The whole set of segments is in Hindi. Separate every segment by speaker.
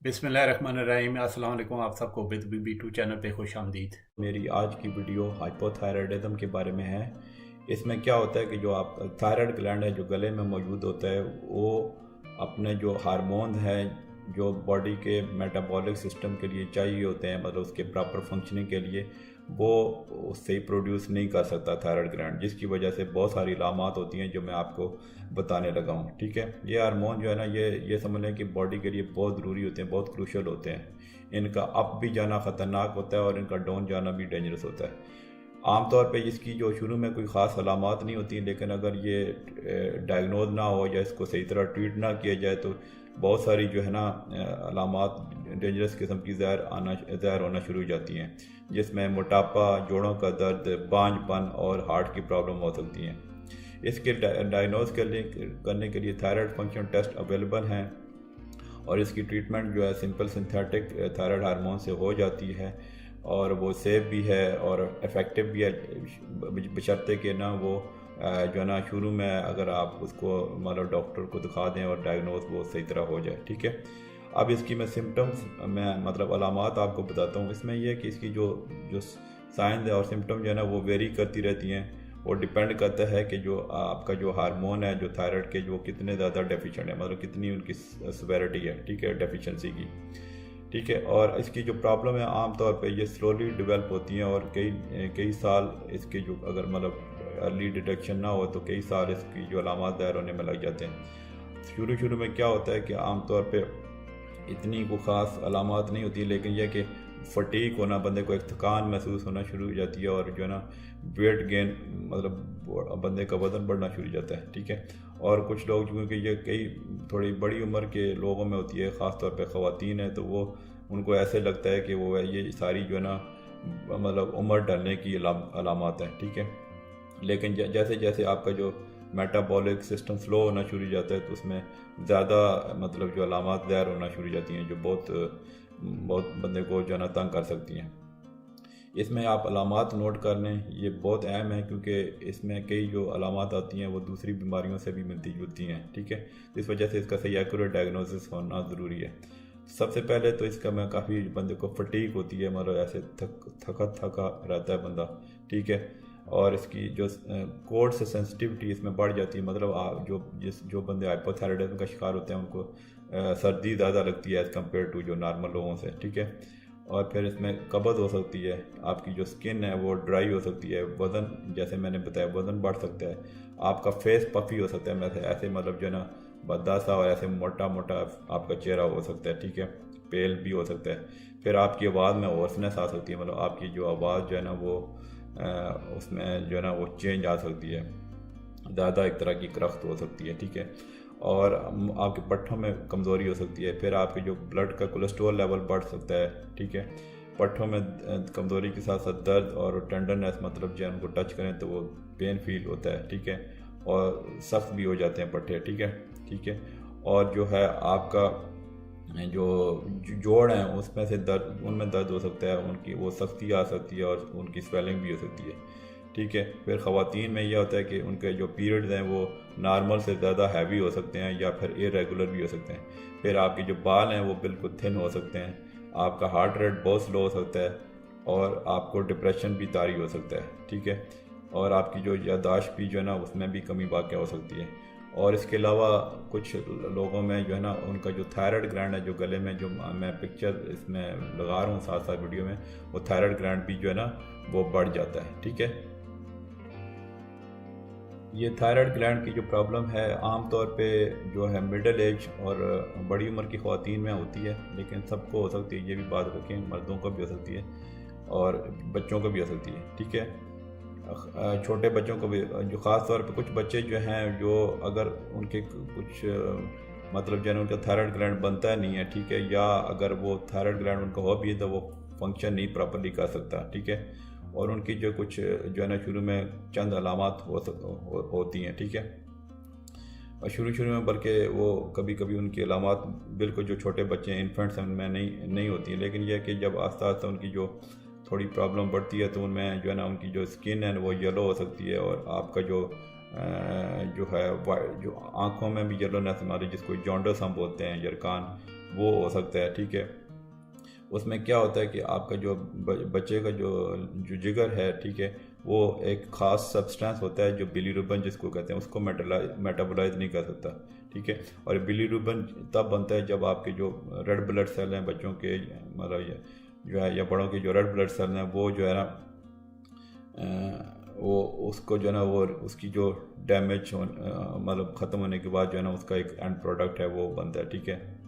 Speaker 1: बिस्मिल्लाहिर्रहमानिर्रहीम। अस्सलाम वालेकुम। आप सबको विद BB2 चैनल पे खुश आमदीद।
Speaker 2: मेरी आज की वीडियो हाइपोथायराइडिज्म के बारे में है। इसमें क्या होता है कि जो आप थायराइड ग्लैंड है जो गले में मौजूद होता है वो अपने जो हार्मोन हैं जो बॉडी के मेटाबॉलिक सिस्टम के लिए चाहिए होते हैं, मतलब उसके प्रॉपर फंक्शनिंग के लिए, वो उससे ही प्रोड्यूस नहीं कर सकता थायराइड ग्लैंड, जिसकी वजह से बहुत सारी अलामात होती हैं जो मैं आपको बताने लगा हूँ। ठीक है, ये हार्मोन जो है ना, ये समझ लें कि बॉडी के लिए बहुत ज़रूरी होते हैं, बहुत क्रूशल होते हैं। इनका अप भी जाना ख़तरनाक होता है और इनका डाउन जाना भी डेंजरस होता है। आमतौर पे इसकी जो शुरू में कोई ख़ास अलामात नहीं होती, लेकिन अगर ये डायग्नोज ना हो या इसको सही तरह ट्रीट ना किया जाए तो बहुत सारी जो है ना अलामात डेंजरस किस्म की ज़ाहिर होना शुरू हो जाती हैं, जिसमें मोटापा, जोड़ों का दर्द, बांझपन और हार्ट की प्रॉब्लम हो सकती हैं। इसके डायग्नोज करने के लिए थायराइड फंक्शन टेस्ट अवेलेबल हैं और इसकी ट्रीटमेंट जो है सिंपल सिंथेटिक थायराइड हार्मोन से हो जाती है और वो सेफ भी है और इफ़ेक्टिव भी है, बशर्ते कि ना वो जो है ना शुरू में अगर आप उसको मतलब डॉक्टर को दिखा दें और डायग्नोज वो सही तरह हो जाए। ठीक है, अब इसकी मैं सिम्टम्स मैं मतलब अलामात आपको बताता हूँ। इसमें यह है कि इसकी जो जो साइंस और सिम्टम जो है ना वो वेरी करती रहती हैं। वो डिपेंड करता है कि जो आपका जो हार्मोन है जो थायराइड के जो कितने ज़्यादा डेफिशिएंट है, मतलब कितनी उनकी सेवेरिटी है, ठीक है, डेफिशिएंसी की। ठीक है, और इसकी जो प्रॉब्लम है आमतौर पे ये स्लोली डेवलप होती हैं और कई साल इसके जो अगर मतलब अर्ली डिटेक्शन ना हो तो कई साल इसकी जो अलामात ज़ाहिर होने में लग जाते हैं। शुरू में क्या होता है कि आमतौर पे इतनी को ख़ास अलामात नहीं होती, लेकिन यह कि फटीक होना, बंदे को एक थकान महसूस होना शुरू हो जाती है और जो है ना वेट गेन, मतलब बंदे का वज़न बढ़ना शुरू हो जाता है। ठीक है, और कुछ लोग क्योंकि ये कई थोड़ी बड़ी उम्र के लोगों में होती है, ख़ास तौर पे ख़वातीन है, तो वो उनको ऐसे लगता है कि वो ये सारी जो है ना मतलब उम्र ढलने की अलामात हैं। ठीक है, लेकिन जैसे जैसे आपका जो मेटाबॉलिक सिस्टम स्लो होना शुरू हो जाता है तो उसमें ज़्यादा मतलब जो अलामात ज़ाहिर होना शुरू हो जाती हैं जो बहुत बहुत बंदे को जो है ना तंग कर सकती हैं। इसमें आप अलामात नोट कर लें, ये बहुत अहम है क्योंकि इसमें कई जो अलामात आती हैं वो दूसरी बीमारियों से भी मिलती जुलती हैं। ठीक है, इस वजह से इसका सही एक्यूरेट डायग्नोसिस होना ज़रूरी है। सबसे पहले तो इसका मैं काफ़ी बंदे को फटीक होती है, मतलब ऐसे थका रहता है बंदा। ठीक है, और इसकी जो कोड से सेंसिटिविटी इसमें बढ़ जाती है, मतलब आप जो बंदे हाइपोथायराइडिज्म का शिकार होते हैं उनको सर्दी ज़्यादा लगती है एज़ कम्पेयर टू जो नॉर्मल लोगों से। ठीक है, और फिर इसमें कब्ज़ हो सकती है, आपकी जो स्किन है वो ड्राई हो सकती है, वज़न जैसे मैंने बताया वज़न बढ़ सकता है, आपका फेस पफी हो सकता है, मैं ऐसे मतलब जो है ना बददासा और ऐसे मोटा मोटा आपका चेहरा हो सकता है। ठीक है, पेल भी हो सकता है। फिर आपकी आवाज़ में होर्सनेस आ सकती है, मतलब आपकी जो आवाज़ जो है ना वो उसमें जो है ना वो चेंज आ सकती है, ज़्यादा एक तरह की करख्त हो सकती है। ठीक है, और आपके पट्ठों में कमज़ोरी हो सकती है। फिर आपके जो ब्लड का कोलेस्ट्रॉल लेवल बढ़ सकता है। ठीक है, पट्ठों में कमज़ोरी के साथ साथ दर्द और टेंडरनेस, मतलब जो उनको टच करें तो वो पेन फील होता है। ठीक है, और सख्त भी हो जाते हैं पट्टे। ठीक है, ठीक है, और जो है आपका जो जोड़ हैं उसमें से दर्द, उनमें दर्द हो सकता है, उनकी वो सख्ती आ सकती है और उनकी स्वेलिंग भी हो सकती है। ठीक है, फिर ख़वातीन में यह होता है कि उनके जो पीरियड्स हैं वो नॉर्मल से ज़्यादा हैवी हो सकते हैं या फिर इरेगुलर भी हो सकते हैं। फिर आपके जो बाल हैं वो बिल्कुल थिन हो सकते हैं, आपका हार्ट रेट बहुत स्लो हो सकता है और आपको डिप्रेशन भी तारी हो सकता है। ठीक है, और आपकी जो याददाश्त भी जो है ना उसमें भी कमी वाक़ हो सकती है। और इसके अलावा कुछ लोगों में जो है ना उनका जो थायराइड ग्लैंड है जो गले में, जो मैं पिक्चर इसमें लगा रहा हूँ साथ साथ वीडियो में, वो थायराइड ग्लैंड भी जो है ना वो बढ़ जाता है। ठीक है, ये थायराइड ग्लैंड की जो प्रॉब्लम है आमतौर पे जो है मिडिल एज और बड़ी उम्र की ख़वातीन में होती है, लेकिन सबको हो सकती है, ये भी बात रखें, मर्दों को भी हो सकती है और बच्चों को भी हो सकती है। ठीक है, छोटे बच्चों को भी, जो ख़ास तौर पे कुछ बच्चे जो हैं जो अगर उनके कुछ मतलब जो है उनका थायराइड ग्लैंड बनता नहीं है। ठीक है, या अगर वो थायराइड ग्लैंड उनका हो भी है तो वो फंक्शन नहीं प्रॉपरली कर सकता। ठीक है, और उनकी जो कुछ जो है ना शुरू में चंद अलामात होती हैं। ठीक है, और शुरू में बल्कि वो कभी कभी उनकी अलामात बिल्कुल जो छोटे बच्चे हैं इन्फेंट्स हैं उनमें नहीं होती है, लेकिन यह कि जब आस्ता आस्ता उनकी जो थोड़ी प्रॉब्लम बढ़ती है तो उनमें जो है ना उनकी जो स्किन है वो येलो हो सकती है और आपका जो है जो आँखों में भी येलोनेस, हमारी जिसको जॉन्डस हम बोलते हैं, यरकान, वो हो सकता है, ठीक है। उसमें क्या होता है कि आपका जो बच्चे का जो जिगर है, ठीक है, वो एक ख़ास सब्सटेंस होता है जो बिलीरुबिन जिसको कहते हैं, उसको मेटाबोलाइज नहीं कर सकता, ठीक है। और बिलीरुबिन तब बनता है जब आपके जो रेड ब्लड सेल हैं बच्चों के, मतलब जो है, या बड़ों के जो रेड ब्लड सेल हैं, वो जो है ना वो उसको जो है ना, वो उसकी जो डैमेज मतलब ख़त्म होने के बाद जो है ना, उसका एक एंड प्रोडक्ट है वो बनता है, ठीक है।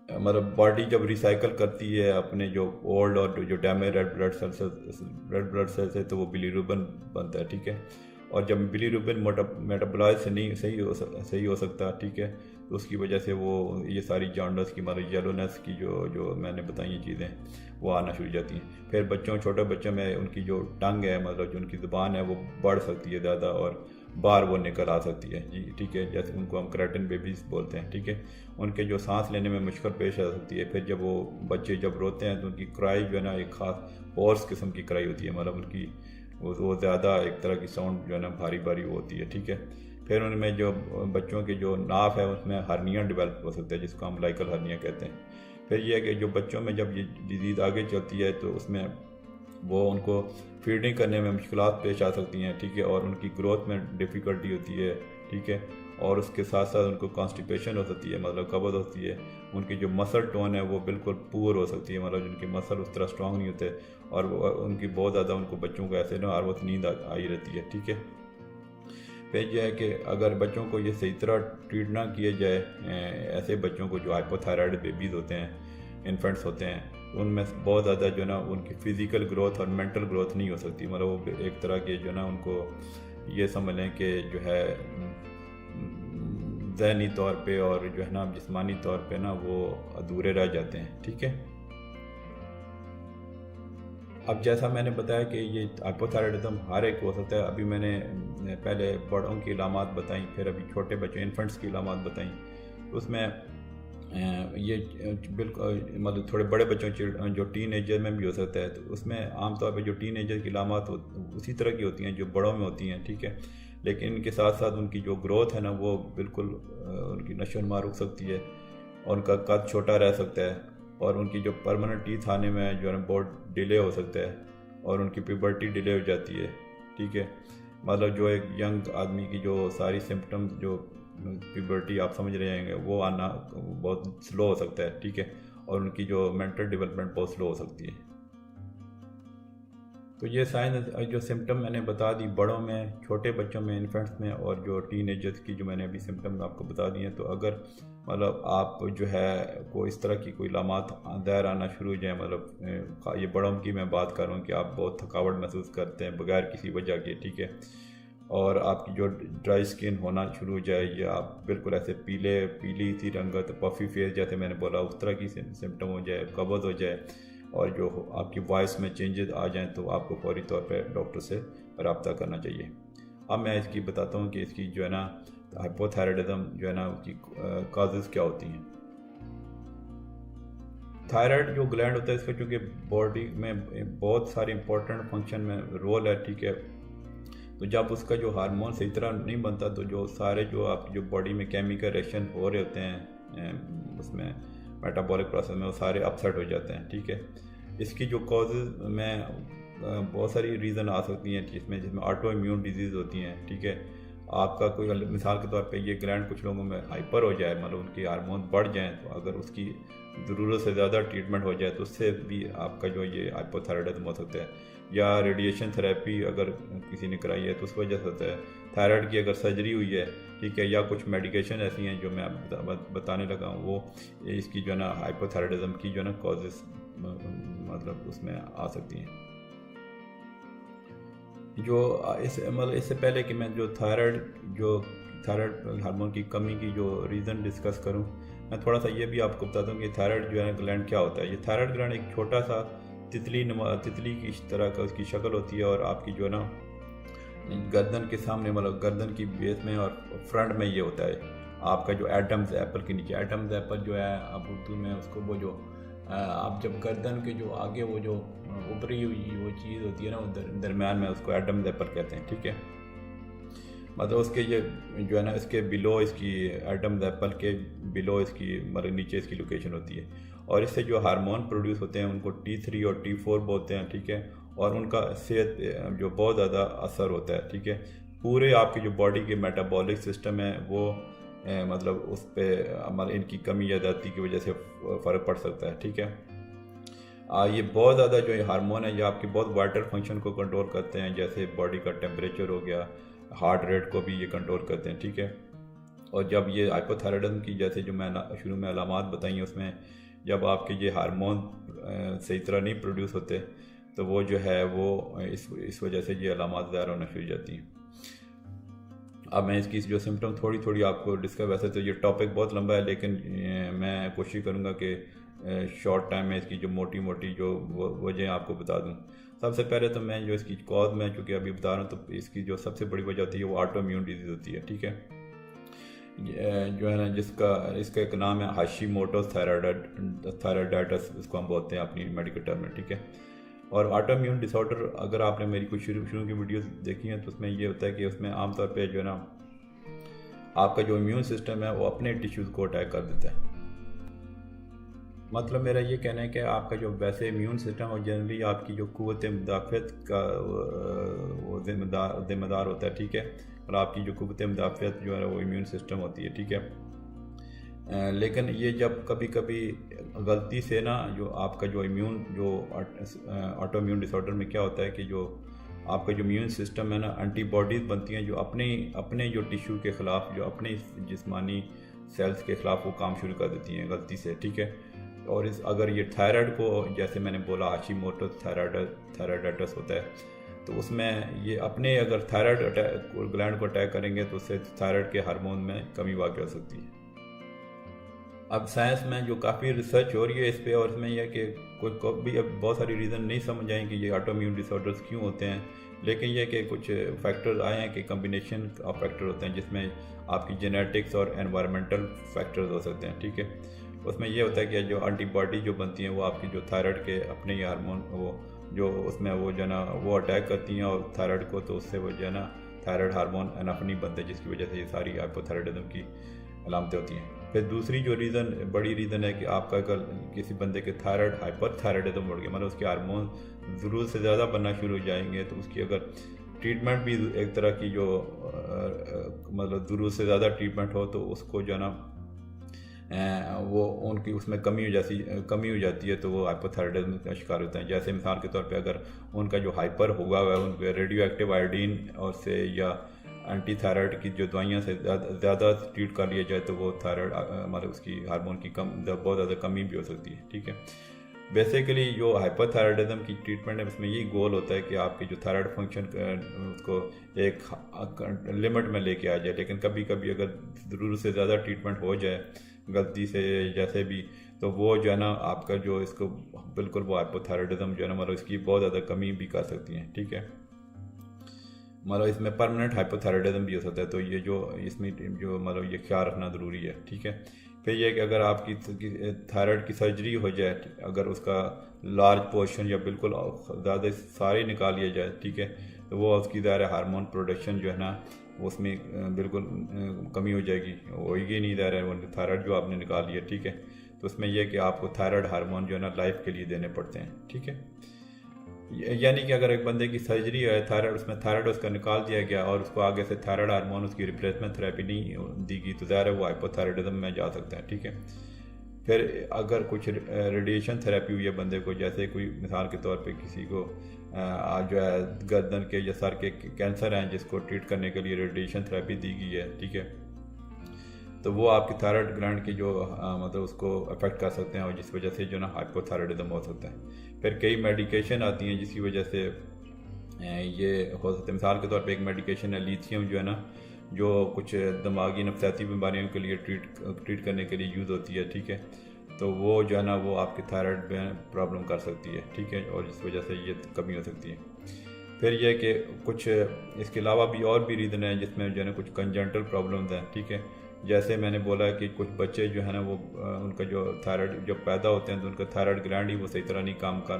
Speaker 2: मतलब बॉडी जब रिसाइकल करती है अपने जो ओल्ड और जो डैमेज रेड ब्लड सेल से, तो वो बिलीरुबिन बनता है, ठीक है। और जब बिलीरुबिन मेटाबोलाइज से नहीं सही हो सकता, ठीक है, तो उसकी वजह से वो ये सारी जॉन्डिस की, मतलब येलोनेस की जो मैंने बताई ये चीज़ें वो आना शुरू हो जाती हैं। फिर छोटे बच्चों में उनकी जो टंग है, मतलब जो उनकी ज़ुबान है, वो बढ़ सकती है ज़्यादा और बाहर वो निकल आ सकती है जी, ठीक है। जैसे उनको हम क्रेटिन बेबीज़ बोलते हैं, ठीक है। उनके जो सांस लेने में मुश्किल पेश आ सकती है। फिर जब वो बच्चे जब रोते हैं तो उनकी क्राई जो है ना, एक ख़ास होर्स किस्म की क्राई होती है, मतलब उनकी वो ज़्यादा एक तरह की साउंड जो है ना भारी होती है, ठीक है। फिर उनमें जो बच्चों के जो नाफ है उसमें हर्निया डेवलप हो सकता है, जिसको हम लाइकल हर्निया कहते हैं। फिर ये है कि जो बच्चों में जब ये डिजीज़ आगे चलती है तो उसमें वो उनको फीडिंग करने में मुश्किलात पेश आ सकती हैं, ठीक है, और उनकी ग्रोथ में डिफ़िकल्टी होती है, ठीक है। और उसके साथ साथ उनको कॉन्स्टिपेशन हो सकती है, मतलब कब्ज़ होती है। उनकी जो मसल टोन है वो बिल्कुल पुअर हो सकती है, मतलब जिनके मसल उस तरह स्ट्रॉन्ग नहीं होते, और उनकी बहुत ज़्यादा उनको बच्चों को ऐसे ना हर वक्त नींद आई रहती है, ठीक है। फिर यह है कि अगर बच्चों को ये सही तरह ट्रीट ना किया जाए, ऐसे बच्चों को जो हाइपोथायराइड बेबीज़ होते हैं, इन्फेंट्स होते हैं, उनमें बहुत ज़्यादा जो ना उनकी फ़िज़िकल ग्रोथ और मेंटल ग्रोथ नहीं हो सकती। मतलब वो एक तरह के जो ना उनको ये समझ लें कि जो है ज़हनी तौर पे और जो है ना जिस्मानी तौर पे ना वो अधूरे रह जाते हैं, ठीक है। अब जैसा मैंने बताया कि ये हाइपोथायराइडिज्म हर एक हो सकता है। अभी मैंने पहले बड़ों की इलामात बताई, फिर अभी छोटे बच्चों इन्फेंट्स की इलामात बताई। उसमें ये बिल्कुल मतलब थोड़े बड़े बच्चों जो टीन एजर में भी हो सकता है, तो उसमें आमतौर पर जो टीन एजर की इलामात उसी तरह की होती हैं जो बड़ों में होती हैं, ठीक है। लेकिन इनके साथ साथ उनकी जो ग्रोथ है ना, वो बिल्कुल उनकी नशोनुमा रुक सकती है, और उनका कद छोटा रह सकता है, और उनकी जो परमानेंट टीथ आने में जो है बहुत डिले हो सकता है, और उनकी प्यूबर्टी डिले हो जाती है, ठीक है। मतलब जो एक यंग आदमी की जो सारी सिम्टम्स, जो प्यूबर्टी आप समझ रहे हैं, वो आना बहुत स्लो हो सकता है, ठीक है, और उनकी जो मेंटल डेवलपमेंट बहुत स्लो हो सकती है। तो ये साइन जो सिम्टम मैंने बता दी बड़ों में, छोटे बच्चों में, इन्फेंट्स में, और जो टीनेजर्स की जो मैंने अभी सिम्टम आपको बता दिए हैं, तो अगर मतलब आप जो है को इस तरह की कोई लामात दायर आना शुरू हो जाए, मतलब ये बड़ों की मैं बात कर रहा हूँ कि आप बहुत थकावट महसूस करते हैं बगैर किसी वजह के, ठीक है, और आपकी जो ड्राई स्किन होना शुरू हो जाए, या आप बिल्कुल ऐसे पीली सी रंगत, पफी फेस जैसे मैंने बोला उस तरह की सिम्टम हो जाए, कब्ज़ हो जाए, और जो आपकी वॉइस में चेंजेस आ जाएं, तो आपको फौरी तौर पे डॉक्टर से रब्ता करना चाहिए। अब मैं इसकी बताता हूँ कि इसकी जो है ना हाइपोथायराइडिज्म जो है ना उसकी काजेज़ क्या होती हैं। थायराइड जो ग्लैंड होता है, इसका चूँकि बॉडी में बहुत सारे इंपॉर्टेंट फंक्शन में रोल है, ठीक है, तो जब उसका जो हार्मोन सही तरह नहीं बनता, तो जो सारे जो आपकी जो बॉडी में केमिकल रिएक्शन हो रहे होते हैं उसमें मेटाबॉलिक प्रोसेस में, वो सारे अपसेट हो जाते हैं, ठीक है। इसकी जो कॉजेज़ में बहुत सारी रीज़न आ सकती हैं, जिसमें ऑटो इम्यून डिजीज़ होती हैं, ठीक है। आपका कोई मिसाल के तौर पे ये ग्लैंड कुछ लोगों में हाइपर हो जाए, मतलब उनके हार्मोन बढ़ जाएं, तो अगर उसकी ज़रूरत से ज़्यादा ट्रीटमेंट हो जाए तो उससे भी आपका जो ये हाइपोथायराइडिज्म हो सकता है। या रेडिएशन थेरेपी अगर किसी ने कराई है तो उस वजह से होता है। थायराइड की अगर सर्जरी हुई है, ठीक है, या कुछ मेडिकेशन ऐसी हैं जो मैं बताने लगा हूँ, वो इसकी जो है ना हाइपोथायराइडिज्म की जो है ना कॉजेज़ मतलब उसमें आ सकती हैं। जो मतलब इससे पहले कि मैं जो थायराइड हार्मोन की कमी की जो रीज़न डिस्कस करूं, मैं थोड़ा सा ये भी आपको बताता हूँ कि थायराइड जो है ग्लैंड क्या होता है। ये थायराइड ग्लैंड एक छोटा सा तितली की इस तरह का उसकी शक्ल होती है, और आपकी जो है ना गर्दन के सामने, मतलब गर्दन की बेस में और फ्रंट में ये होता है आपका जो एडम्स एप्पल के नीचे। एडम्स एप्पल जो है अब उर्दू में उसको वो जो आप जब गर्दन के जो आगे वो जो उभरी हुई वो चीज़ होती है ना, दरमियान में, उसको एडम्स एप्पल कहते हैं, ठीक है। मतलब उसके ये जो है ना इसके बिलो इसकी एटम्स एप्पल के बिलो इसकी मतलब नीचे इसकी लोकेशन होती है, और इससे जो हार्मोन प्रोड्यूस होते हैं उनको T3 और T4 बोलते हैं, ठीक है। और उनका सेहत जो बहुत ज़्यादा असर होता है, ठीक है। पूरे आपकी जो बॉडी के मेटाबॉलिक सिस्टम है वो मतलब उस पर मतलब इनकी कमी या ज़्यादती की वजह से फ़र्क पड़ सकता है, ठीक है। ये बहुत ज़्यादा जो हार्मोन है ये आपकी बहुत वाइटल फंक्शन को कंट्रोल करते हैं, जैसे बॉडी का टेम्परेचर हो गया, हार्ट रेट को भी ये कंट्रोल करते हैं, ठीक है। और जब ये हाइपोथायराइडिज्म की जैसे जो मैं शुरू में अलामात बताई हैं उसमें जब आपके ये हार्मोन सही तरह नहीं प्रोड्यूस होते तो वो जो है वो इस वजह से ये अलामात ज़ाहिर होना शुरू हो जाती हैं। अब मैं इसकी जो सिम्टम थोड़ी थोड़ी आपको डिस्कस, वैसे तो ये टॉपिक बहुत लंबा है लेकिन मैं कोशिश करूँगा कि शॉर्ट टाइम में इसकी जो मोटी मोटी जो वजह आपको बता दूँ। सबसे पहले तो मैं जो इसकी कॉज में चूँकि अभी बता रहा हूँ तो इसकी जो सबसे बड़ी वजह होती है वो ऑटो इम्यून डिजीज़ होती है, ठीक है। जो है ना इसका एक नाम है हाशिमोटोस थायराइडाइटिस, इसको हम बोलते हैं अपनी मेडिकल टर्म में, ठीक है। और ऑटो इम्यून डिसऑर्डर अगर आपने मेरी कुछ शुरू की वीडियोस देखी हैं तो उसमें ये होता है कि उसमें आमतौर पे जो है ना आपका जो इम्यून सिस्टम है वो अपने टिश्यूज़ को अटैक कर देता है। मतलब मेरा ये कहना है कि आपका जो वैसे इम्यून सिस्टम और जनरली आपकी जो क़ुव्वत मुदाफ़ियत का वो ज़िम्मेदार होता है, ठीक है। और आपकी जो क़ुव्वत मुदाफ़ियत जो है वो इम्यून सिस्टम होती है, ठीक है। लेकिन ये जब कभी कभी गलती से ना जो आपका जो इम्यून जो ऑटो इम्यून डिसऑर्डर में क्या होता है कि जो आपका जो इम्यून सिस्टम है ना एंटीबॉडीज़ बनती हैं जो अपने जो टिश्यू के ख़िलाफ़ जो अपने जिस्मानी सेल्स के ख़िलाफ़ वो काम शुरू कर देती हैं गलती से, ठीक है। और अगर ये थायराइड को जैसे मैंने बोला हाशिमोटोस थायराइडाइटिस होता है तो उसमें ये अपने अगर थायराइड ग्लैंड को अटैक करेंगे तो उससे थायराइड के हार्मोन में कमी वाक़ हो सकती है। अब साइंस में जो काफ़ी रिसर्च हो रही है इस पर और इसमें यह कि कोई भी अब बहुत सारी रीज़न नहीं समझ आए कि ये ऑटो इम्यून डिसऑर्डर्स क्यों होते हैं, लेकिन यह कि कुछ फैक्टर्स आए हैं कि कम्बिनेशन ऑफ फैक्टर होते हैं जिसमें आपकी जेनेटिक्स और एनवायरमेंटल फैक्टर्स हो सकते हैं, ठीक है। उसमें यह होता है कि जो एंटीबॉडी जो बनती हैं वो आपकी जो थायराइड के अपने ही हार्मोन वो जो उसमें वो जो है ना वो अटैक करती हैं और थायराइड को, तो उससे वो जो है ना थायराइड हार्मोन एनफ नहीं बनते जिसकी वजह से ये सारी हाइपोथायराइडिज्म की अलामतें होती हैं। फिर दूसरी जो बड़ी रीज़न है कि आपका अगर किसी बंदे के थायराइड हाइपरथायराइडिज्म बढ़ गया मतलब उसके हार्मोन ज़रूरत से ज़्यादा बनना शुरू हो जाएंगे तो उसकी अगर ट्रीटमेंट भी एक तरह की जो मतलब ज़रूरत से ज़्यादा ट्रीटमेंट हो तो उसको जो है ना वो उनकी उसमें कमी हो जाती है तो वो हाइपोथायराइडिज्म का शिकार होते हैं। जैसे मिसाल के तौर पे अगर उनका जो हाइपर हुआ है उन पर रेडियो एक्टिव आयोडीन और से या एंटी थायराइड की जो दवाइयाँ से ज़्यादा ट्रीट कर लिया जाए तो वो थायराइड मतलब उसकी हार्मोन की बहुत ज़्यादा कमी भी हो सकती है, ठीक है। बेसिकली जो हाइपोथायराइडिज्म की ट्रीटमेंट है उसमें यही गोल होता है कि आपकी जो थायराइड फंक्शन उसको एक लिमिट में लेके आ जाए, लेकिन कभी कभी अगर ज़रूरत से ज़्यादा ट्रीटमेंट हो जाए गलती से जैसे भी तो वो जो है ना आपका जो इसको बिल्कुल वो हाइपोथायराइडिज्म जो है ना मतलब इसकी बहुत ज़्यादा कमी भी कर सकती हैं, ठीक है। मतलब इसमें परमानेंट हाइपोथायराइडिज्म भी हो सकता है तो ये जो इसमें जो मतलब ये ख्याल रखना ज़रूरी है, ठीक है। फिर ये कि अगर आपकी थायराइड की सर्जरी हो जाए अगर उसका लार्ज पोर्शन या बिल्कुल ज़्यादा सारे निकाल लिया जाए, ठीक है, तो वो उसकी ज़ाहिर हार्मोन प्रोडक्शन जो है ना उसमें बिल्कुल कमी हो जाएगी, होगी नहीं ज़ाहिर वो थायराइड जो आपने निकाल लिया, ठीक है। तो उसमें यह कि आपको थायराइड हार्मोन जो है ना लाइफ के लिए देने पड़ते हैं, ठीक है। यानी कि अगर एक बंदे की सर्जरी है थायराइड उसमें थायराइड उसका निकाल दिया गया और उसको आगे से थायराइड हार्मोन उसकी रिप्लेसमेंट थेरेपी नहीं दी गई तो ज़ाहिर है वो हाइपोथायराइडिज्म में जा सकता है, ठीक है। फिर अगर कुछ रेडिएशन थेरेपी हुई है बंदे को, जैसे कोई मिसाल के तौर पे किसी को जो है गर्दन के या सर के कैंसर हैं जिसको ट्रीट करने के लिए रेडिएशन थेरेपी दी गई है, ठीक है, तो वो आपकी थायराइड ग्लैंड की जो मतलब उसको अफेक्ट कर सकते हैं और जिस वजह से जो ना हाइपोथायराइडिज्म हो सकता है। फिर कई मेडिकेशन आती हैं जिसकी वजह से ये हो सकता है। मिसाल के तौर पे एक मेडिकेशन है लिथियम जो है ना जो कुछ दिमागी नफसियाती बीमारियों के लिए ट्रीट करने के लिए यूज़ होती है, ठीक है, तो वो जो है ना वो आपके थायराइड में प्रॉब्लम कर सकती है, ठीक है, और इस वजह से ये कमी हो सकती है। फिर यह कि कुछ इसके अलावा भी और भी रीज़न है जिसमें जो है ना कुछ कंजेंटल प्रॉब्लम्स हैं, ठीक है। जैसे मैंने बोला कि कुछ बच्चे जो है ना वो उनका जो थायराइड जब पैदा होते हैं तो उनका थायराइड ग्लैंड ही वो सही तरह नहीं काम कर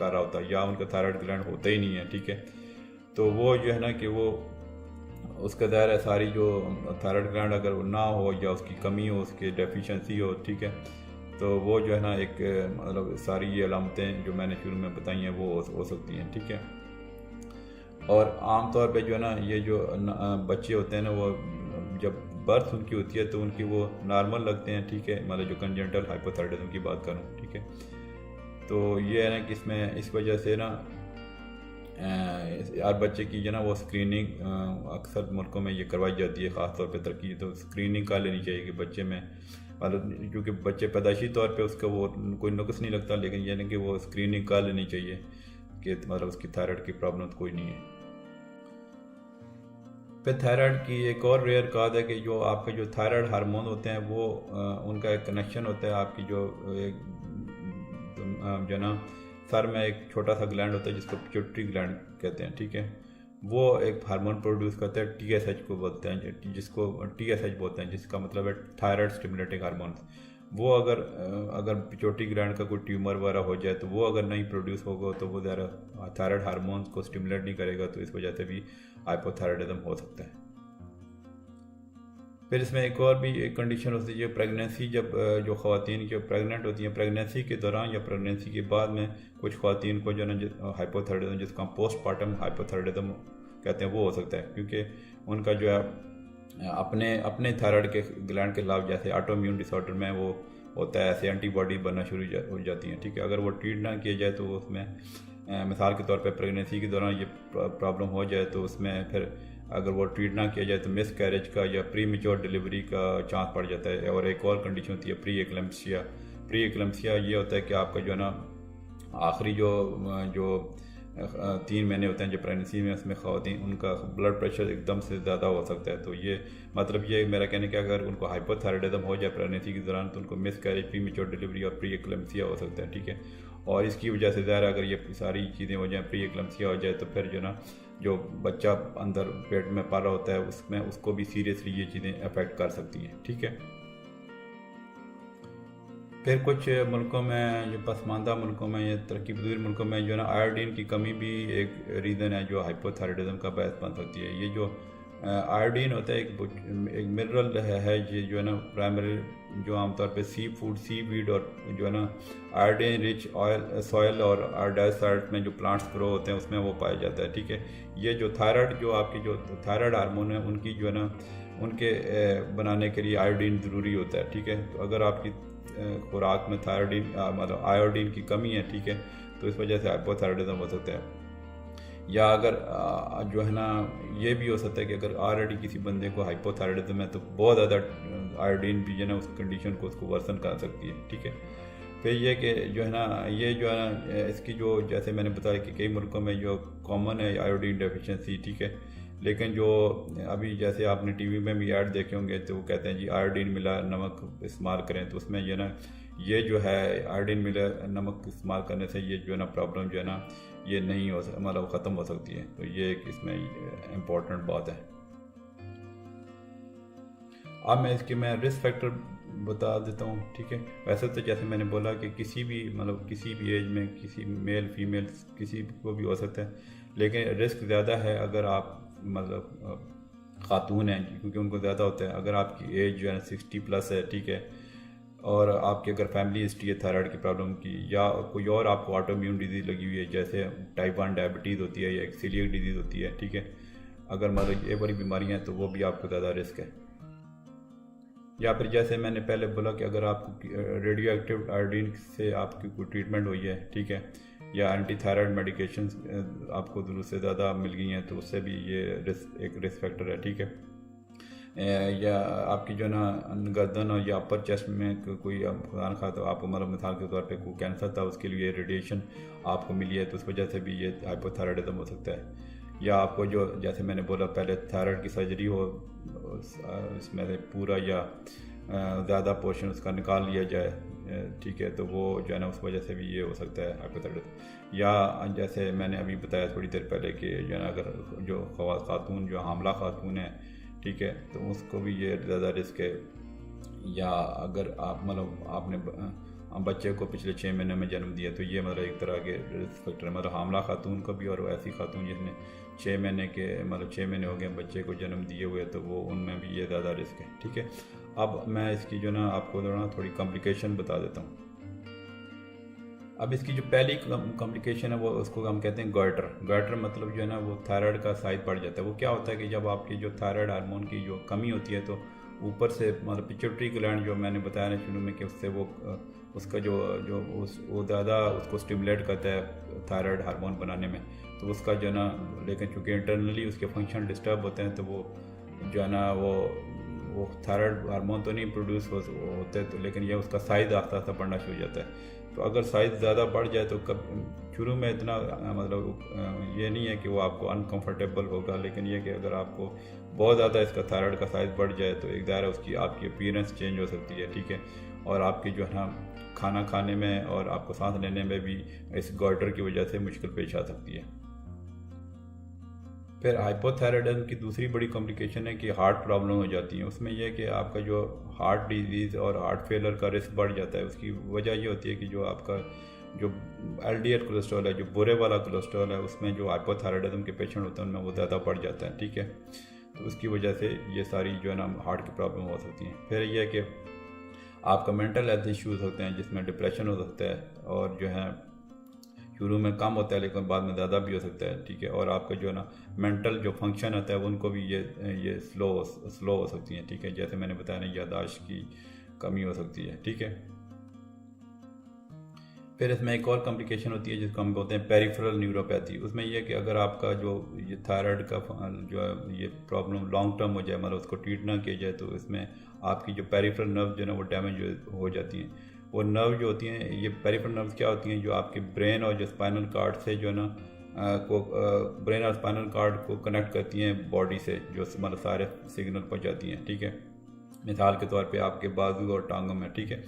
Speaker 2: रहा होता या उनका थायराइड ग्लैंड होता ही नहीं है, ठीक है, तो वो जो है ना कि वो उसका ज़ाहिर है सारी जो थायराइड ग्लैंड अगर वो ना हो या उसकी कमी हो, उसकी डेफिशिएंसी हो, ठीक है, तो वो जो है ना एक मतलब सारी ये अलामतें जो मैंने शुरू में बताई हैं वो हो सकती हैं, ठीक है। और आम तौर पे जो है ना ये जो बच्चे होते हैं ना वो जब बर्थ उनकी होती है तो उनकी वो नॉर्मल लगते हैं, ठीक है, मतलब जो कंजेंटल हाइपोथायराइडिज्म की बात करूँ, ठीक है। तो ये है ना कि इसमें इस वजह से ना यार बच्चे की जो ना वो स्क्रीनिंग अक्सर मुल्कों में ये करवाई जाती है, ख़ास तौर पे तरक्की, तो स्क्रीनिंग कर लेनी चाहिए कि बच्चे में मतलब क्योंकि बच्चे पैदाइशी तौर पे उसका वो कोई नुक्स नहीं लगता, लेकिन ये नहीं कि वो स्क्रीनिंग कर लेनी चाहिए कि मतलब उसकी थायराइड की प्रॉब्लम तो कोई नहीं है। फिर थायराइड की एक और रेयर काज है कि जो आपके जो थायराइड हार्मोन होते हैं वो उनका एक कनेक्शन होता है आपकी जो एक जो ना सर में एक छोटा सा ग्लैंड होता है जिसको पिट्यूटरी ग्लैंड कहते हैं, ठीक है। वो एक हार्मोन प्रोड्यूस करता है, TSH को बोलते हैं, जिसको TSH बोलते हैं, जिसका मतलब है थायराइड स्टिमुलेटिंग हार्मोन। वो अगर पिट्यूटरी ग्लैंड का कोई ट्यूमर वगैरह हो जाए तो वो अगर नहीं प्रोड्यूस होगा तो वो ज़्यादा थायराइड हार्मोन को स्टिमुलेट नहीं करेगा, तो इस वजह से भी हाइपोथायराइडिज्म हो सकता है। फिर इसमें एक और भी एक कंडीशन होती है, प्रेगनेंसी, जब जो ख़वातीन जो प्रेग्नेंट होती हैं, प्रेगनेंसी के दौरान या प्रेगनेंसी के बाद में कुछ ख़वातीन को जो है ना हाइपोथायराइडिज्म, जिसको हम पोस्टपार्टम हाइपोथायराइडिज्म कहते हैं, वो हो सकता है, क्योंकि उनका जो है अपने थायराइड के ग्लैंड के खिलाफ जैसे ऑटोइम्यून डिसऑर्डर में वो होता है, ऐसे एंटीबॉडी बनना शुरू हो जाती हैं, ठीक है। अगर वो ट्रीट ना किया जाए तो उसमें मिसाल के तौर पे प्रेगनेंसी के दौरान ये प्रॉब्लम हो जाए तो उसमें फिर अगर वो ट्रीट ना किया जाए तो मिस कैरेज का या प्री मेच्योर डिलीवरी का चांस पड़ जाता है। और एक और कंडीशन होती है प्री एक्लम्सिया। ये होता है कि आपका जो है ना आखिरी जो 3 महीने होते हैं जो प्रेगनेंसी में, उसमें ख़वातीन उनका ब्लड प्रेशर एकदम से ज़्यादा हो सकता है। तो ये मतलब ये मेरा कहने का अगर उनको हाइपोथायराइडिज्म हो जाए प्रेगनेंसी के दौरान तो उनको miss carriage, pre mature delivery और प्री एक्लम्सिया हो सकता है, ठीक है। और इसकी वजह से ज़्यादा अगर ये सारी चीज़ें हो जाएँ, प्री एक्लम्सिया हो जाए, तो फिर जो ना जो बच्चा अंदर पेट में पाला होता है उसमें उसको भी सीरियसली ये चीज़ें अफेक्ट कर सकती हैं, ठीक है। फिर कुछ मुल्कों में, जो पसमानदा मुल्कों में या तरक्की पजीर मुल्कों में जो है ना आयोडीन की कमी भी एक रीज़न है जो हाइपोथायराइडिज्म का बायस बन सकती है। ये जो आयोडीन होता है एक मिनरल है ये जो है ना प्राइमरी जो आमतौर पे सी फूड, सी वीड और जो है ना आयोडीन रिच ऑयल सॉयल और आयोडाइज में जो प्लांट्स ग्रो होते हैं उसमें वो पाया जाता है, ठीक है। ये जो थायराइड जो आपकी जो थायराइड हार्मोन है उनकी जो है ना उनके बनाने के लिए आयोडीन ज़रूरी होता है, ठीक है। तो अगर आपकी खुराक में थायराइडिन मतलब आयोडीन की कमी है, ठीक है, तो इस वजह से हाइपोथायराइडिज्म हो सकता है। या अगर जो है ना ये भी हो सकता है कि अगर ऑलरेडी किसी बंदे को हाइपोथायराइडिज्म है तो बहुत ज़्यादा आयोडीन भी जो है ना उस कंडीशन को उसको वर्सन कर सकती है, ठीक है। फिर ये कि जो है ना ये जो है ना इसकी जो जैसे मैंने बताया कि कई मुल्कों में जो कॉमन है आयोडीन डेफिशिएंसी, ठीक है, लेकिन जो अभी जैसे आपने टीवी में भी ऐड देखे होंगे तो वो कहते हैं जी आयोडीन मिला नमक इस्तेमाल करें, तो उसमें ये ना ये जो है आयोडीन मिला नमक इस्तेमाल करने से ये जो है ना प्रॉब्लम जो है ना ये नहीं हो मतलब ख़त्म हो सकती है। तो ये एक इसमें इम्पोर्टेंट बात है। अब मैं रिस्क फैक्टर बता देता हूँ, ठीक है। वैसे तो जैसे मैंने बोला कि किसी भी मतलब किसी भी एज में किसी मेल फीमेल किसी को भी हो सकता है, लेकिन रिस्क ज़्यादा है अगर आप मतलब खातून हैं, क्योंकि उनको ज़्यादा होता है। अगर आपकी एज जो है 60+ है, ठीक है, और आपकी अगर फैमिली हिस्ट्री है थायराइड की प्रॉब्लम की या कोई और आपको ऑटोइम्यून डिजीज़ लगी हुई है जैसे टाइप 1 डायबिटीज़ होती है या एक सीलियक डिजीज़ होती है, ठीक है, अगर मतलब ये बड़ी बीमारियाँ हैं तो वो भी आपको ज़्यादा रिस्क है। या फिर जैसे मैंने पहले बोला कि अगर आपको रेडियो एक्टिव आयोडीन से आपकी कोई ट्रीटमेंट हुई है, ठीक है, या एंटी थायराइड मेडिकेशन आपको ज़रूरत से ज़्यादा मिल गई हैं तो उससे भी ये एक रिस्क फैक्टर है, ठीक है। या आपकी जो ना गर्दन और या अपर चेस्ट में कोई खुदा न खासा आपको मतलब मिसाल के तौर पे कोई कैंसर था उसके लिए रेडिएशन आपको मिली है तो उस वजह से भी ये हाइपोथायराइडिज्म हो सकता है। या आपको जो जैसे मैंने बोला पहले थायराइड की सर्जरी हो इसमें से पूरा या ज़्यादा पोर्शन उसका निकाल लिया जाए, ठीक है, तो वो जो है ना उस वजह से भी ये हो सकता है हाइपोथायराइडिज्म। या जैसे मैंने अभी बताया थोड़ी देर पहले कि जो है ना अगर जो खातून जो हामला खातून है, ठीक है, तो उसको भी ये ज़्यादा रिस्क है। या अगर आप मतलब आपने बच्चे को पिछले 6 महीने में जन्म दिया, तो ये मतलब एक तरह के रिस्क फैक्टर है, मतलब हामला खातून को भी और ऐसी खातून जिसने 6 महीने के मतलब 6 महीने हो गए बच्चे को जन्म दिए हुए, तो वो उनमें भी ये ज़्यादा रिस्क है। ठीक है, अब मैं इसकी जो ना आपको थोड़ी कॉम्प्लिकेशन बता देता हूँ। अब इसकी जो पहली कॉम्प्लिकेशन है वो उसको हम कहते हैं गॉइटर मतलब जो है ना वो थायराइड का साइज बढ़ जाता है। वो क्या होता है कि जब आपकी जो थायराइड हार्मोन की जो कमी होती है तो ऊपर से मतलब पिट्यूटरी ग्लैंड जो मैंने बताया ना शुरू में कि उससे वो उसका वो ज़्यादा उसको स्टिमुलेट करता है थायराइड हार्मोन बनाने में, तो उसका जो है ना, लेकिन चूँकि इंटरनली उसके फंक्शन डिस्टर्ब होते हैं तो वो जो है ना वो थायराइड हार्मोन तो नहीं प्रोड्यूस होते, तो लेकिन ये उसका साइज़ आस्ता आस्ता बढ़ना शुरू हो जाता है। तो अगर साइज़ ज़्यादा बढ़ जाए तो शुरू में इतना मतलब ये नहीं है कि वो आपको अनकंफर्टेबल होगा, लेकिन ये कि अगर आपको बहुत ज़्यादा इसका थायराइड का साइज़ बढ़ जाए तो एक दायरा उसकी आपकी अपीयरेंस चेंज हो सकती है। ठीक है, और आपकी जो है ना खाना खाने में और आपको सांस लेने में भी इस गॉइटर की वजह से मुश्किल पेश आ सकती है। फिर हाइपोथायराइडिज्म की दूसरी बड़ी कॉम्प्लिकेशन है कि हार्ट प्रॉब्लम हो जाती है। उसमें यह है कि आपका जो हार्ट डिजीज़ और हार्ट फेलर का रिस्क बढ़ जाता है। उसकी वजह ये होती है कि जो आपका जो एलडीएल कोलेस्ट्रॉल है, जो बुरे वाला कोलेस्ट्रॉल है, उसमें जो हाइपोथायराइडिज्म के पेशेंट होते हैं उनमें वो ज़्यादा बढ़ जाता है। ठीक है, तो उसकी वजह से ये सारी जो है ना हार्ट की प्रॉब्लम हो सकती हैं। फिर यह है कि आपका मेंटल हेल्थ इश्यूज़ होते हैं जिसमें डिप्रेशन हो सकता है, और जो है शुरू में कम होता है लेकिन बाद में ज़्यादा भी हो सकता है। ठीक है, और आपका जो है ना मेंटल जो फंक्शन होता है उनको भी ये स्लो हो सकती हैं। ठीक है, जैसे मैंने बताया ना याददाश्त की कमी हो सकती है। ठीक है, फिर इसमें एक और कॉम्प्लिकेशन होती है जिसको हम बोलते हैं पेरिफेरल न्यूरोपैथी। उसमें यह कि अगर आपका जो ये थायराइड का जो है ये प्रॉब्लम लॉन्ग टर्म हो जाए, मतलब उसको ट्रीट ना किया जाए, तो इसमें आपकी जो पेरिफेरल नर्व जो है ना वो डैमेज हो जाती हैं। वो नर्व जो होती हैं, ये पेरिफेरल नर्व्स क्या होती हैं, जो आपके ब्रेन और जो स्पाइनल कार्ड से जो है ना ब्रेन और स्पाइनल कार्ड को कनेक्ट करती हैं बॉडी से, जो मतलब सारे सिग्नल पहुंचाती हैं। ठीक है, मिसाल के तौर पे आपके बाजू और टांगों में। ठीक है,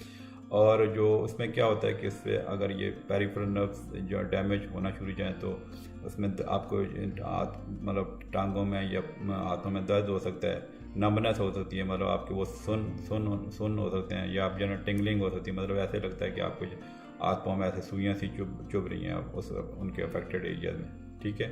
Speaker 2: और जो उसमें क्या होता है कि इससे अगर ये पेरिफेरल नर्व्स जो डैमेज होना शुरू जाए तो उसमें आपको मतलब टांगों में या हाथों में दर्द हो सकता है, नंबनेस हो सकती है, मतलब आपके वो सुन हो सकते हैं, या आप जो है टिंगलिंग हो सकती है, मतलब ऐसे लगता है कि आपको हाथ पाँव में ऐसे सुइयाँ सी चुभ रही हैं उस उनके अफेक्टेड एरिया में। ठीक है,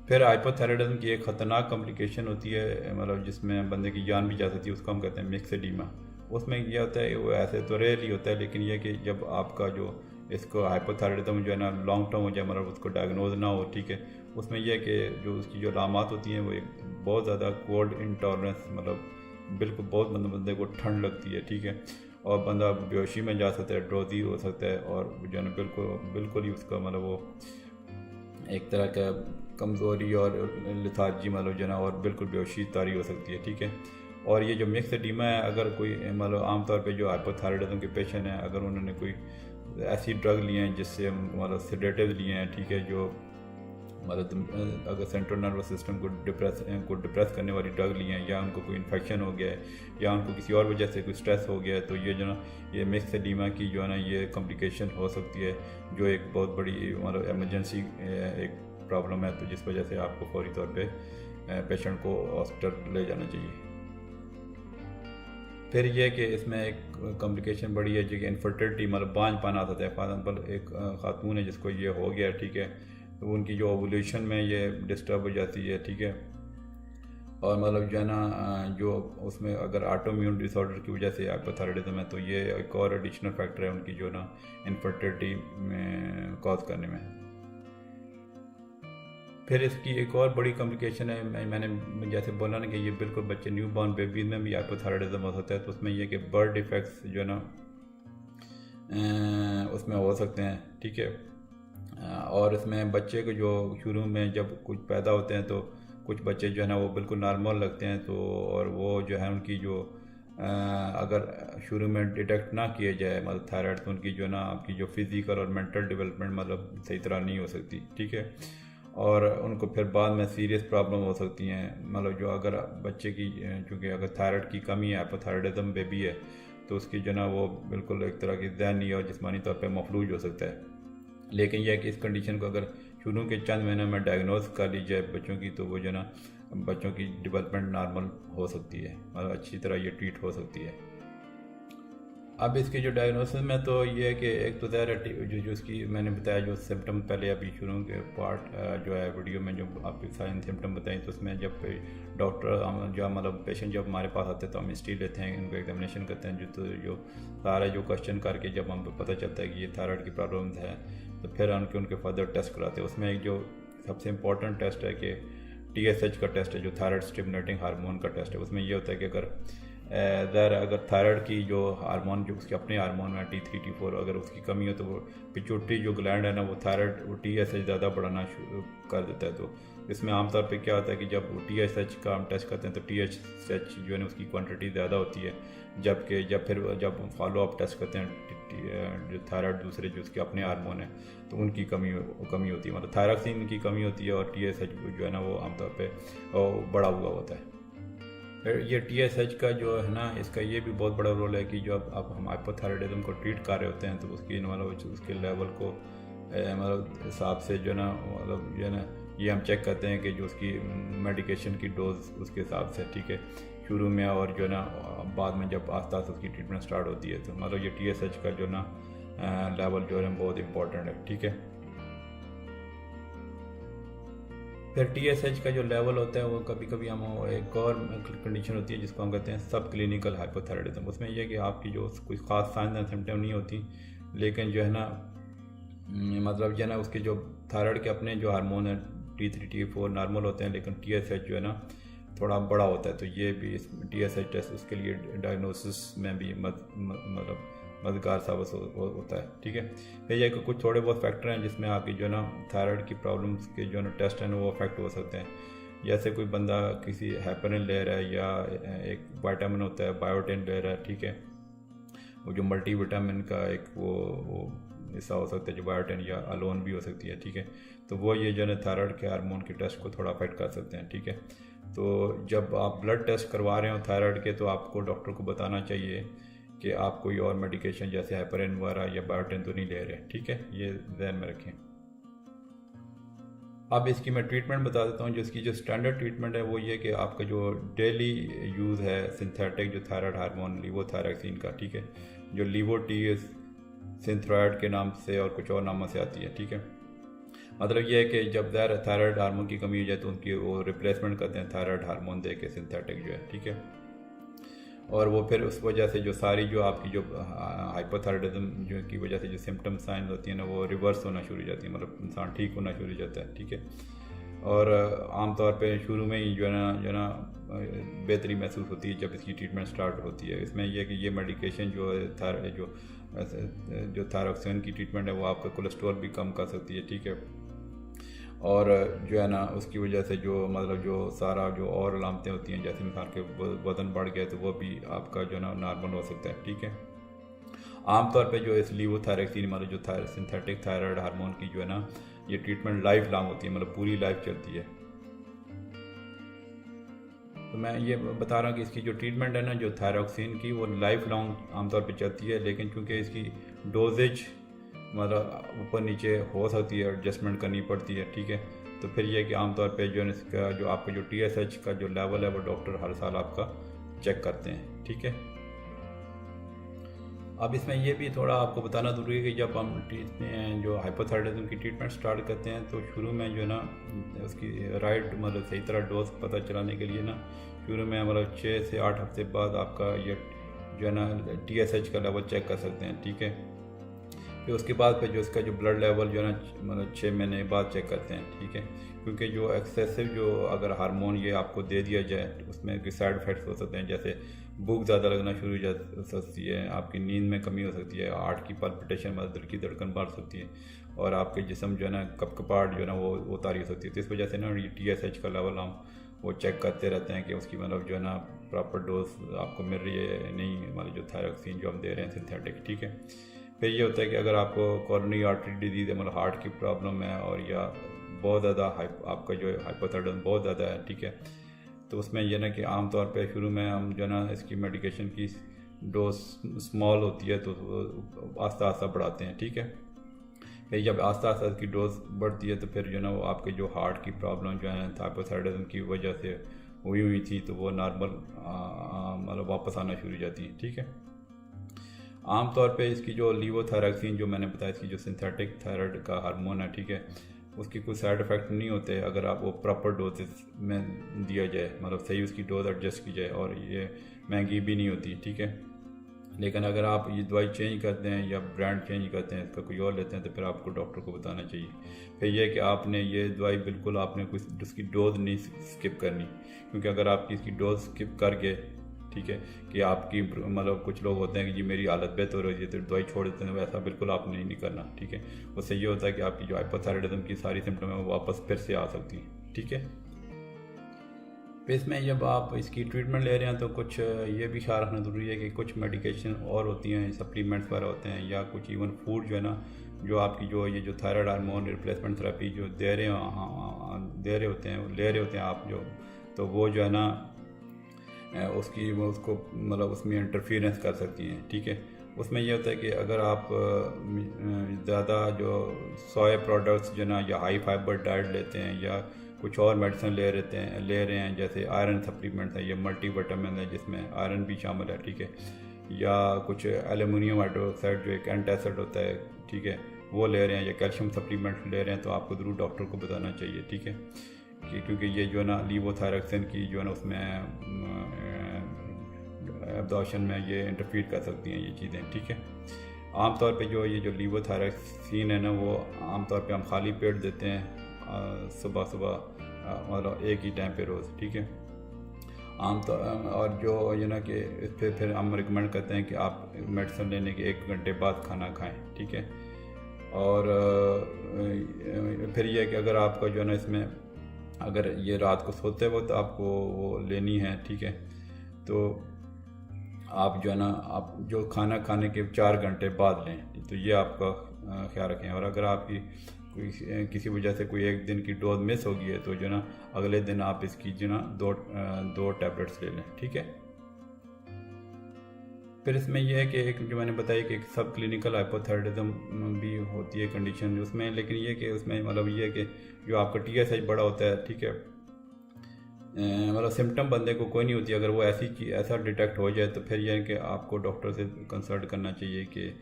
Speaker 2: फिर हाइपोथायराइडिज्म की एक ख़तरनाक कॉम्प्लिकेशन होती है, मतलब जिसमें बंदे की जान भी जा सकती है, उसको हम कहते हैं मिक्स एडीमा। उसमें यह होता है, वो ऐसे तो रेयरली होता है, लेकिन यह कि जब आपका जो इसको हाइपोथायराइडिज्म जो है ना लॉन्ग टर्म हो जाए, मतलब उसको डायग्नोज ना हो। ठीक है, उसमें यह कि जो उसकी जो अलामात होती हैं वो एक बहुत ज़्यादा कोल्ड इंटॉलरेंस, मतलब बिल्कुल बहुत बंदे को ठंड लगती है। ठीक है, और बंदा बेहोशी में जा सकता है, ड्रोजी हो सकता है, और जो है ना बिल्कुल ही उसका मतलब वो एक तरह का कमज़ोरी और लिथार्जी मतलब जो है ना, और बिल्कुल बेहोशी तारी हो सकती है। ठीक है, और ये जो मिक्स एडीमा है, अगर कोई मतलब आमतौर पे जो हाइपोथायराइडिज्म के पेशेंट हैं, अगर उन्होंने कोई ऐसी ड्रग लिए हैं जिससे मतलब सेडेटिव लिए हैं, ठीक है, जो मतलब अगर सेंट्रल नर्वस सिस्टम को डिप्रेस करने वाली ड्रग ली हैं, या उनको कोई इन्फेक्शन हो गया है, या उनको किसी और वजह से कोई स्ट्रेस हो गया है, तो ये जो ना ये मिक्स एडीमा की जो है ना ये कॉम्प्लिकेशन हो सकती है, जो एक बहुत बड़ी मतलब एमरजेंसी एक प्रॉब्लम है, तो जिस वजह से आपको फौरी तौर पे पेशेंट को हॉस्पिटल ले जाना चाहिए। फिर यह कि इसमें एक कॉम्प्लिकेशन बड़ी है जो कि इनफर्टिलिटी, मतलब बांझपन आता है। फॉर एग्जाम्पल एक खातून है जिसको ये हो गया, ठीक है, तो उनकी जो ओवुलेशन में ये डिस्टर्ब हो जाती है। ठीक है, और मतलब जो है ना जो उसमें अगर ऑटोइम्यून डिसऑर्डर की वजह से हाइपोथायराइडिज्म है, तो ये एक और एडिशनल फैक्टर है उनकी जो ना इनफर्टिलिटी में कॉज करने में। फिर इसकी एक और बड़ी कॉम्प्लिकेशन है, मैंने जैसे बोला ना कि ये बिल्कुल बच्चे न्यू बॉर्न बेबीज में भी हाइपोथायराइडिज्म हो सकता है, तो उसमें ये कि बर्थ डिफेक्ट्स जो है ना उसमें हो सकते हैं। ठीक है, और इसमें बच्चे को जो शुरू में जब कुछ पैदा होते हैं तो कुछ बच्चे जो है ना वो बिल्कुल नॉर्मल लगते हैं, तो और वो जो है उनकी जो अगर शुरू में डिटेक्ट ना किया जाए मतलब थायराइड, तो उनकी जो ना आपकी जो फिज़िकल और मेंटल डेवलपमेंट मतलब सही तरह नहीं हो सकती। ठीक है, और उनको फिर बाद में सीरियस प्रॉब्लम हो सकती हैं, मतलब जो अगर बच्चे की चूँकि अगर थायराइड की कमी है, हाइपोथायराइडिज्म बेबी है, तो उसकी जो ना वो बिल्कुल एक तरह की ज़हनी और जिस्मानी तौर पे मफलूज हो सकता है। लेकिन यह कि इस कंडीशन को अगर शुरू के चंद महीनों में डायग्नोज कर ली जाए बच्चों की, तो वो जो ना बच्चों की डेवलपमेंट नॉर्मल हो सकती है, मतलब अच्छी तरह ये ट्रीट हो सकती है। अब इसके जो डायग्नोसिस में तो ये है कि एक तो ज़ाहिर है जो इसकी मैंने बताया जो सिम्टम पहले अभी शुरू के पार्ट जो है वीडियो में जो आपके साइन सिम्टम बताएं, तो उसमें जब डॉक्टर जो मतलब पेशेंट जब हमारे पास आते हैं तो हम हिस्ट्री लेते हैं, उनको एग्जामिनेशन करते हैं, जो सारा जो क्वेश्चन करके जब हमको पता चलता है कि ये थायराइड की प्रॉब्लम है तो फिर उनके फर्दर टेस्ट कराते हैं। उसमें एक जो सबसे इम्पोर्टेंट टेस्ट है कि TSH का टेस्ट है, जो थायराइड स्टिमुलेटिंग हार्मोन का टेस्ट है। उसमें ये होता है कि अगर थायराइड की जो हार्मोन जो उसके अपने हार्मोन में T3 T4 अगर उसकी कमी हो तो वो पिट्यूटरी जो ग्लैंड है ना वो थायराइड वो TSH ज़्यादा बढ़ाना शुरू कर देता है। तो इसमें आमतौर पे क्या होता है कि जब TSH का हम टेस्ट करते हैं तो TSH जो है ना उसकी क्वांटिटी ज़्यादा होती है, जबकि जब फॉलो अप टेस्ट करते हैं जो थायराइड दूसरे जो उसके अपने हार्मोन है तो उनकी कमी होती है, मतलब थायरॉक्सिन की कमी होती है और TSH जो है ना वो आमतौर पर बढ़ा हुआ होता है। ये TSH का जो है ना इसका ये भी बहुत बड़ा रोल है कि जो अब हम हाइपोथायराइडिज्म को ट्रीट कर रहे होते हैं तो उसकी मतलब उसके लेवल को मतलब हिसाब से जो है ना मतलब जो है ना ये हम चेक करते हैं कि जो उसकी मेडिकेशन की डोज उसके हिसाब से, ठीक है, शुरू में और जो है ना बाद में जब आस्ता आस्ता उसकी ट्रीटमेंट स्टार्ट होती है तो मतलब ये TSH का जो ना लेवल जो है बहुत इंपॉर्टेंट है, ठीक है। फिर TSH का जो लेवल होता है वो कभी कभी हम एक और कंडीशन होती है जिसको हम कहते हैं सब क्लिनिकल हाइपोथायराइडिज्म। उसमें यह है कि आपकी जो कोई ख़ास साइन एंड सिम्टम नहीं होती, लेकिन जो है ना मतलब जो है ना उसके जो थायराइड के अपने जो हार्मोन है T3 T4 नॉर्मल होते हैं, लेकिन TSH जो है ना थोड़ा बड़ा होता है। तो ये भी TSH टेस्ट उसके लिए डायग्नोसिस में भी मतलब मददगार साबित होता है, ठीक है। फिर ये कुछ थोड़े बहुत फैक्टर हैं जिसमें आपकी जो है ना थायराइड की प्रॉब्लम्स के जो है ना टेस्ट हैं वो अफेक्ट हो सकते हैं। जैसे कोई बंदा किसी हेपरिन ले रहा है या एक विटामिन होता है बायोटिन ले रहा है, ठीक है, वो जो मल्टीविटामिन का एक वो हिस्सा हो सकता है जो बायोटिन या अलोन भी हो सकती है, ठीक है। तो वो ये जो है थायराइड के हार्मोन के टेस्ट को थोड़ा अफेक्ट कर सकते हैं, ठीक है। तो जब आप ब्लड टेस्ट करवा रहे हो थायराइड के तो आपको डॉक्टर को बताना चाहिए कि आप कोई और मेडिकेशन जैसे हेपरिन वगैरह या बायोटिन तो नहीं ले रहे, ठीक है, ये ध्यान में रखें। अब इसकी मैं ट्रीटमेंट बता देता हूँ। जो इसकी जो स्टैंडर्ड ट्रीटमेंट है वो ये कि आपका जो डेली यूज़ है सिंथेटिक जो थायराइड हार्मोन लीवोथायरॉक्सिन का, ठीक है, जो लीवोटीएस सिंथ्राइड के नाम से और कुछ और नामों से आती है, ठीक है। मतलब ये है कि जब थायराइड हार्मोन की कमी हो जाए तो उनकी वो रिप्लेसमेंट करते हैं थायराइड हार्मोन दे के सिंथेटिक जो है, ठीक है। और वो फिर उस वजह से जो सारी जो आपकी जो हाइपोथायराइडिज्म जो की वजह से जो सिम्टम साइन होती है ना वो रिवर्स होना शुरू हो जाती है, मतलब इंसान ठीक होना शुरू हो जाता है, ठीक है। और आमतौर पे शुरू में ही जो है ना बेहतरी महसूस होती है जब इसकी ट्रीटमेंट स्टार्ट होती है। इसमें यह कि ये मेडिकेशन जो है जो थायरॉक्सिन की ट्रीटमेंट है वो आपका कोलेस्ट्रॉल भी कम कर सकती है, ठीक है। और जो है ना उसकी वजह से जो मतलब जो सारा जो और अलामतें होती हैं जैसे इंसान के वज़न बढ़ गया तो वो भी आपका जो है ना नॉर्मल हो सकता है, ठीक है। आमतौर पे जो इस लीवोथायरॉक्सिन मतलब जो सिंथेटिक थायराइड हार्मोन की जो है ना ये ट्रीटमेंट लाइफ लॉन्ग होती है, मतलब पूरी लाइफ चलती है। तो मैं ये बता रहा हूँ कि इसकी जो ट्रीटमेंट है ना जो थायरॉक्सिन की वो लाइफ लॉन्ग आमतौर पे चलती है, लेकिन चूँकि इसकी डोजेज मतलब ऊपर नीचे हो सकती है, एडजस्टमेंट करनी पड़ती है, ठीक है। तो फिर यह कि आमतौर पे जो है इसका जो आपका जो TSH का जो लेवल है वो डॉक्टर हर साल आपका चेक करते हैं, ठीक है। अब इसमें यह भी थोड़ा आपको बताना ज़रूरी है कि जब हम जो हाइपोथायराइडिज्म की ट्रीटमेंट स्टार्ट करते हैं तो शुरू में जो है ना उसकी राइट मतलब सही तरह डोज पता चलाने के लिए ना शुरू में मतलब 6 से 8 हफ्ते बाद आपका ये जो है ना TSH का लेवल चेक कर सकते हैं, ठीक है। फिर उसके बाद फिर जो इसका जो ब्लड लेवल जो है ना मतलब 6 महीने बाद चेक करते हैं, ठीक है। क्योंकि जो एक्सेसिव जो अगर हार्मोन ये आपको दे दिया जाए तो उसमें कोई साइड इफेक्ट्स हो सकते हैं, जैसे भूख ज़्यादा लगना शुरू हो सकती है, आपकी नींद में कमी हो सकती है, हार्ट की पल्पिटेशन मतलब दिल की धड़कन बढ़ सकती है और आपके जिस्म जो है ना कपकपाहट जो है ना वो तारी हो सकती है। तो इस वजह से ना ये TSH का लेवल हम वो चेक करते रहते हैं कि उसकी मतलब जो है ना प्रॉपर डोज आपको मिल रही है नहीं, मतलब जो थायरॉक्सिन जो हम दे रहे हैं सिंथेटिक, ठीक है। फिर ये होता है कि अगर आपको कॉरोनरी आर्टरी डिजीज़ है मतलब हार्ट की प्रॉब्लम है और या बहुत ज़्यादा आपका जो हाइपोथायराइडिज्म बहुत ज़्यादा है, ठीक है, तो उसमें यह ना कि आमतौर पे शुरू में हम जो है ना इसकी मेडिकेशन की डोज स्मॉल होती है तो आस्ता आस्ता बढ़ाते हैं, ठीक है। फिर जब आस्ता आस्ता इसकी डोज बढ़ती है तो फिर जो है ना वो आपके जो हार्ट की प्रॉब्लम जो है हाइपोथायराइडिज्म की वजह से हुई थी तो वो नॉर्मल मतलब वापस आना शुरू हो जाती है, ठीक है। आम तौर पे इसकी जो लीवोथायरॉक्सिन जो मैंने बताया, इसकी जो सिंथेटिक थायराइड का हार्मोन है, ठीक है, उसकी कोई साइड इफ़ेक्ट नहीं होते अगर आप वो प्रॉपर डोजेस में दिया जाए, मतलब सही उसकी डोज एडजस्ट की जाए, और ये महंगी भी नहीं होती, ठीक है। लेकिन अगर आप ये दवाई चेंज करते हैं या ब्रांड चेंज करते हैं, इसका कोई और लेते हैं, तो फिर आपको डॉक्टर को बताना चाहिए। फिर यह कि आपने ये दवाई बिल्कुल आपने कुछ उसकी डोज नहीं स्किप करनी, क्योंकि अगर आपकी इसकी डोज स्किप कर गए, ठीक है, कि आपकी मतलब कुछ लोग होते हैं कि जी मेरी हालत बेहतर हो रही है तो दवाई छोड़ देते हैं, वैसा बिल्कुल आपने नहीं करना, ठीक है। उससे ये होता है कि आपकी जो हाइपोथायराइडिज्म की सारी सिम्टम है वो वापस फिर से आ सकती हैं, ठीक है। फिर इसमें जब आप इसकी ट्रीटमेंट ले रहे हैं तो कुछ ये भी ख्याल रखना ज़रूरी है कि कुछ मेडिकेशन और होती हैं, सप्लीमेंट्स वगैरह होते हैं, या कुछ इवन फूड जो है ना, जो आपकी जो ये जो थायराइड हार्मोन रिप्लेसमेंट थेरेपी जो दे रहे होते हैं, ले रहे होते हैं आप जो, तो वो जो है ना उसकी वो उसको मतलब उसमें इंटरफेरेंस कर सकती हैं, ठीक है। उसमें यह होता है कि अगर आप ज़्यादा जो सोया प्रोडक्ट्स जो ना, या हाई फाइबर डाइट लेते हैं, या कुछ और मेडिसिन ले रहे हैं, जैसे आयरन सप्लीमेंट्स है, या मल्टी विटामिन है जिसमें आयरन भी शामिल है, ठीक है, या कुछ एल्युमिनियम हाइड्रोक्साइड जो एक एंटासिड होता है, ठीक है, वो ले रहे हैं, या कैल्शियम सप्लीमेंट ले रहे हैं, तो आपको ज़रूर डॉक्टर को बताना चाहिए, ठीक है, क्योंकि ये जो है ना लीवोथायरॉक्सिन की जो है ना उसमें एब्जॉर्प्शन में ये इंटरफीयर कर सकती हैं ये चीज़ें, ठीक है। आमतौर पे जो ये जो लीवोथायरॉक्सिन है ना, वो आमतौर पे हम खाली पेट देते हैं सुबह मतलब एक ही टाइम पे रोज़, ठीक है। आमतौर और जो ये ना कि इस पर फिर हम रिकमेंड करते हैं कि आप मेडिसिन लेने के 1 घंटे बाद खाना खाएं, ठीक है। और फिर यह कि अगर आपका जो है ना इसमें अगर ये रात को सोते वक्त आपको वो लेनी है, ठीक है, तो आप जो है ना आप जो खाना खाने के 4 घंटे बाद लें, तो ये आपका ख्याल रखें। और अगर आपकी किसी वजह से कोई एक दिन की डोज मिस हो गई है, तो जो ना अगले दिन आप इसकी जो ना दो टैबलेट्स ले लें, ठीक है। फिर इसमें यह है कि एक जो मैंने बताया कि एक सब क्लिनिकल हाइपोथायराइडिज्म भी होती है कंडीशन उसमें, लेकिन ये कि उसमें मतलब ये कि जो आपका TSH बड़ा होता है, ठीक है, मतलब सिम्टम बंदे को कोई नहीं होती, अगर वो ऐसा डिटेक्ट हो जाए तो फिर यह है कि आपको डॉक्टर से कंसल्ट करना चाहिए कि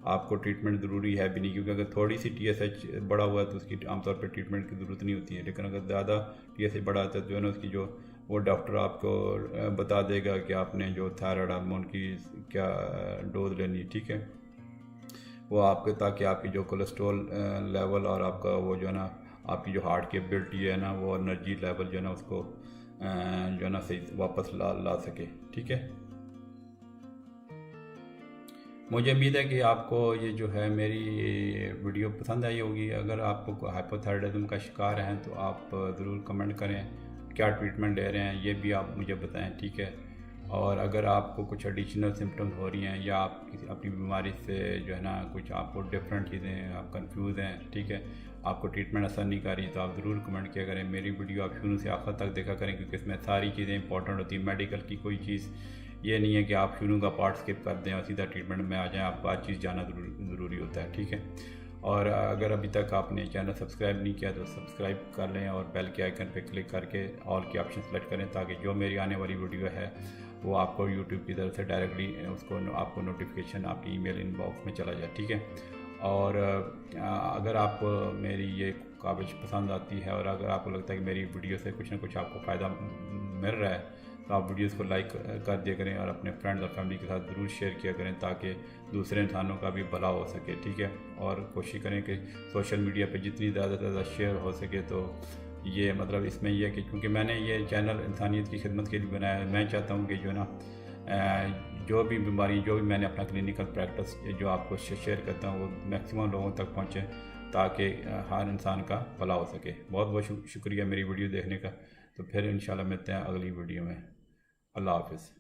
Speaker 2: आपको ट्रीटमेंट ज़रूरी है भी नहीं, क्योंकि अगर थोड़ी सी TSH बड़ा हुआ है तो उसकी आमतौर पर ट्रीटमेंट की ज़रूरत नहीं होती है। लेकिन अगर ज़्यादा TSH बड़ा आता है तो जो है ना उसकी जो वो डॉक्टर आपको बता देगा कि आपने जो थायराइड हार्मोन की क्या डोज लेनी, ठीक है, वो आपके, ताकि आपकी जो कोलेस्ट्रॉल लेवल और आपका वो जो है ना आपकी जो हार्ट की एबिलिटी है ना, वो एनर्जी लेवल जो है ना उसको जो है ना सही वापस ला सके, ठीक है। मुझे उम्मीद है कि आपको ये जो है मेरी वीडियो पसंद आई होगी। अगर आपको हाइपोथायराइडिज्म का शिकार हैं तो आप ज़रूर कमेंट करें, क्या ट्रीटमेंट ले रहे हैं ये भी आप मुझे बताएं, ठीक है। और अगर आपको कुछ एडिशनल सिम्टम्स हो रही हैं, या आप अपनी बीमारी से जो है ना कुछ आपको डिफरेंट चीज़ें आप कंफ्यूज हैं, ठीक है, आपको ट्रीटमेंट असर नहीं कर रही, तो आप ज़रूर कमेंट किया करें। मेरी वीडियो आप शुरू से आखिर तक देखा करें, क्योंकि इसमें सारी चीज़ें इंपॉर्टेंट होती हैं। मेडिकल की कोई चीज़ ये नहीं है कि आप शुरू का पार्ट स्किप कर दें और सीधा ट्रीटमेंट में आ जाएं, आपको हर चीज़ जानना ज़रूरी होता है, ठीक है। और अगर अभी तक आपने चैनल सब्सक्राइब नहीं किया तो सब्सक्राइब कर लें, और बेल के आइकन पर क्लिक करके ऑल के ऑप्शन सेलेक्ट करें, ताकि जो मेरी आने वाली वीडियो है वो आपको यूट्यूब की तरफ से डायरेक्टली उसको आपको नोटिफिकेशन आपकी ईमेल इनबॉक्स में चला जाए, ठीक है। और अगर आप मेरी ये काबिज पसंद आती है, और अगर आपको लगता है कि मेरी वीडियो से कुछ ना कुछ आपको फ़ायदा मिल रहा है, तो आप वीडियोस को लाइक कर दिया करें, और अपने फ्रेंड्स और फैमिली के साथ ज़रूर शेयर किया करें, ताकि दूसरे इंसानों का भी भला हो सके, ठीक है। और कोशिश करें कि सोशल मीडिया पे जितनी ज़्यादा से ज़्यादा शेयर हो सके, तो ये मतलब इसमें यह कि क्योंकि मैंने ये चैनल इंसानियत की खिदमत के लिए बनाया है, मैं चाहता हूँ कि जो ना जो भी बीमारी, जो भी मैंने अपना क्लिनिकल प्रैक्टिस जो आपको शेयर करता हूँ, वो मैक्सिमम लोगों तक पहुँचे, ताकि हर इंसान का भला हो सके। बहुत बहुत शुक्रिया मेरी वीडियो देखने का। तो फिर इंशाल्लाह मिलते हैं अगली वीडियो में। अल्लाह हाफ़िज़।